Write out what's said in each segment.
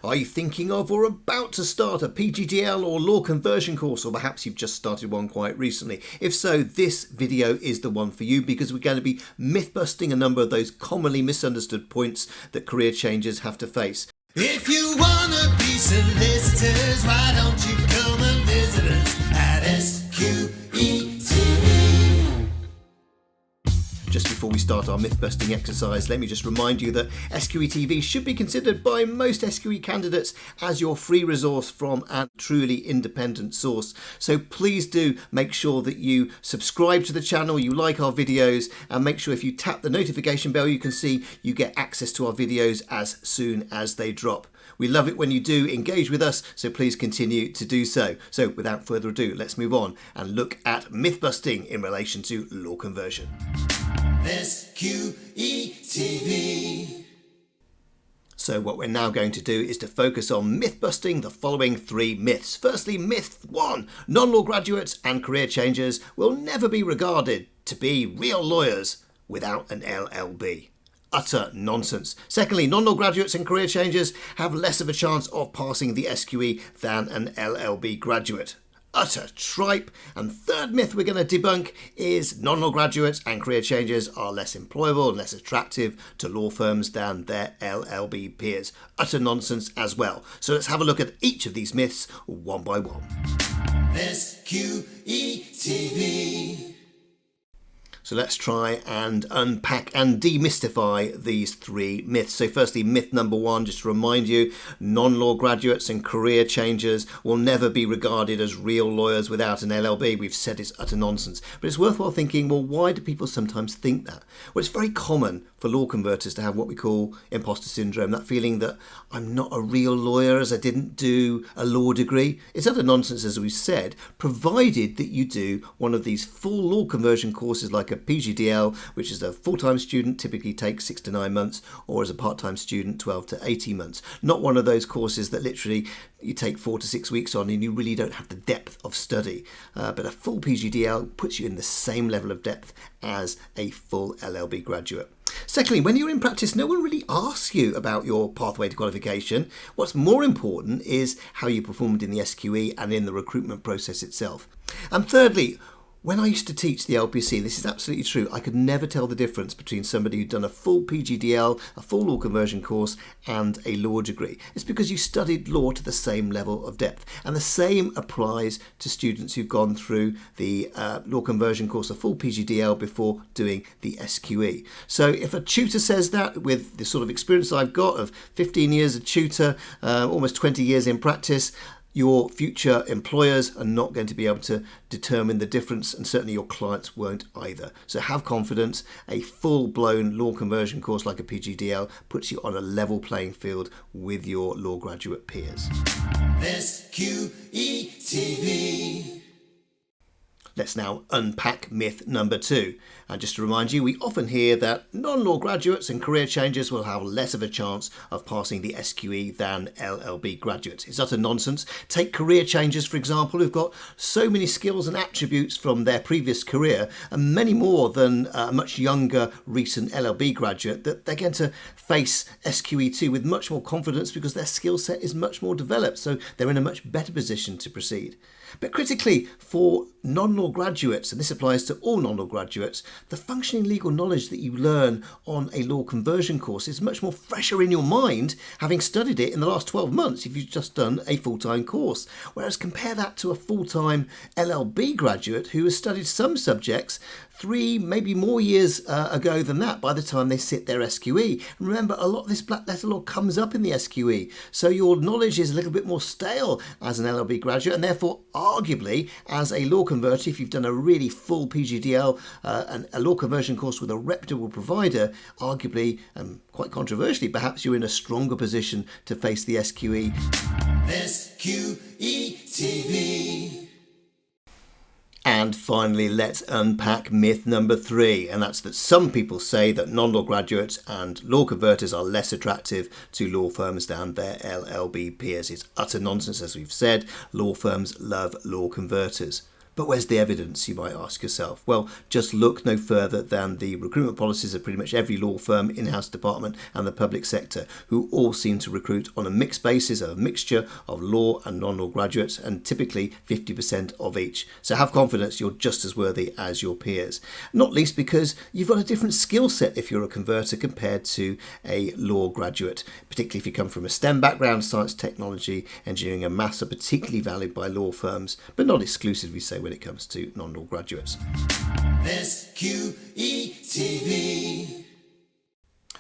Are you thinking of or about to start a PGDL or law conversion course, or perhaps you've just started one quite recently? If so, this video is the one for you, because we're going to be myth busting a number of those commonly misunderstood points that career changers have to face. If you wanna be solicitors, why don't you come and visit us at SQE TV? Just before we start our myth-busting exercise, let me just remind you that SQE TV should be considered by most SQE candidates as your free resource from a truly independent source. So please do make sure that you subscribe to the channel, you like our videos, and make sure if you tap the notification bell, you can see you get access to our videos as soon as they drop. We love it when you do engage with us, so please continue to do so. So without further ado, let's move on and look at myth busting in relation to law conversion. SQE TV. So what we're now going to do is to focus on myth busting the following three myths. Firstly, myth 1. Non-law graduates and career changers will never be regarded to be real lawyers without an LLB. Utter nonsense. Secondly, non-law graduates and career changers have less of a chance of passing the SQE than an LLB graduate. Utter tripe. And third myth we're going to debunk is non-law graduates and career changers are less employable and less attractive to law firms than their LLB peers. Utter nonsense as well. So let's have a look at each of these myths one by one. SQE TV. So let's try and unpack and demystify these three myths. So firstly, myth number 1, just to remind you, non-law graduates and career changers will never be regarded as real lawyers without an LLB. We've said it's utter nonsense. But it's worthwhile thinking, well, why do people sometimes think that? Well, it's very common for law converters to have what we call imposter syndrome, that feeling that I'm not a real lawyer as I didn't do a law degree. It's utter nonsense, as we've said, provided that you do one of these full law conversion courses like a PGDL, which is a full-time student typically takes 6 to 9 months, or as a part-time student 12 to 18 months. Not one of those courses that literally you take 4 to 6 weeks on and you really don't have the depth of study. But a full PGDL puts you in the same level of depth as a full LLB graduate. Secondly, when you're in practice, no one really asks you about your pathway to qualification. What's more important is how you performed in the SQE and in the recruitment process itself. And thirdly, when I used to teach the LPC, this is absolutely true, I could never tell the difference between somebody who'd done a full PGDL, a full law conversion course, and a law degree. It's because you studied law to the same level of depth. And the same applies to students who've gone through the law conversion course, a full PGDL, before doing the SQE. So if a tutor says that, with the sort of experience I've got of 15 years as a tutor, almost 20 years in practice, your future employers are not going to be able to determine the difference, and certainly your clients won't either. So have confidence. A full-blown law conversion course like a PGDL puts you on a level playing field with your law graduate peers. SQE TV. Let's now unpack myth number 2. And just to remind you, we often hear that non-law graduates and career changers will have less of a chance of passing the SQE than LLB graduates. It's utter nonsense. Take career changers, for example, who've got so many skills and attributes from their previous career, and many more than a much younger recent LLB graduate, that they're going to face SQE2 with much more confidence because their skill set is much more developed. So they're in a much better position to proceed. But critically, for non-law graduates, and this applies to all non-law graduates, the functioning legal knowledge that you learn on a law conversion course is much more fresher in your mind, having studied it in the last 12 months if you've just done a full-time course. Whereas compare that to a full-time LLB graduate who has studied some subjects 3, maybe more years ago than that by the time they sit their SQE. And remember, a lot of this black letter law comes up in the SQE, so your knowledge is a little bit more stale as an LLB graduate, and therefore arguably as a law converter, if you've done a really full PGDL and a law conversion course with a reputable provider, arguably, quite controversially, perhaps you're in a stronger position to face the SQE. SQE TV. And finally, let's unpack myth number 3, and that's that some people say that non-law graduates and law converters are less attractive to law firms than their LLB peers. It's utter nonsense, as we've said. Law firms love law converters. But where's the evidence, you might ask yourself? Well, just look no further than the recruitment policies of pretty much every law firm, in-house department and the public sector, who all seem to recruit on a mixed basis, a mixture of law and non-law graduates, and typically 50% of each. So have confidence you're just as worthy as your peers. Not least because you've got a different skill set if you're a converter compared to a law graduate, particularly if you come from a STEM background. Science, technology, engineering and maths are particularly valued by law firms, but not exclusively so when it comes to non-law graduates. SQE TV.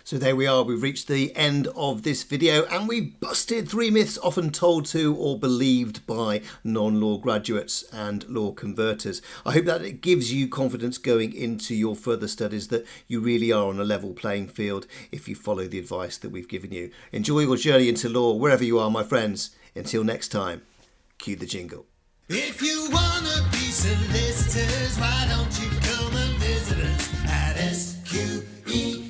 So there we are, we've reached the end of this video and we've busted 3 myths often told to or believed by non-law graduates and law converters. I hope that it gives you confidence going into your further studies that you really are on a level playing field if you follow the advice that we've given you. Enjoy your journey into law wherever you are, my friends. Until next time, cue the jingle. If you wanna be solicitors, why don't you come and visit us at SQE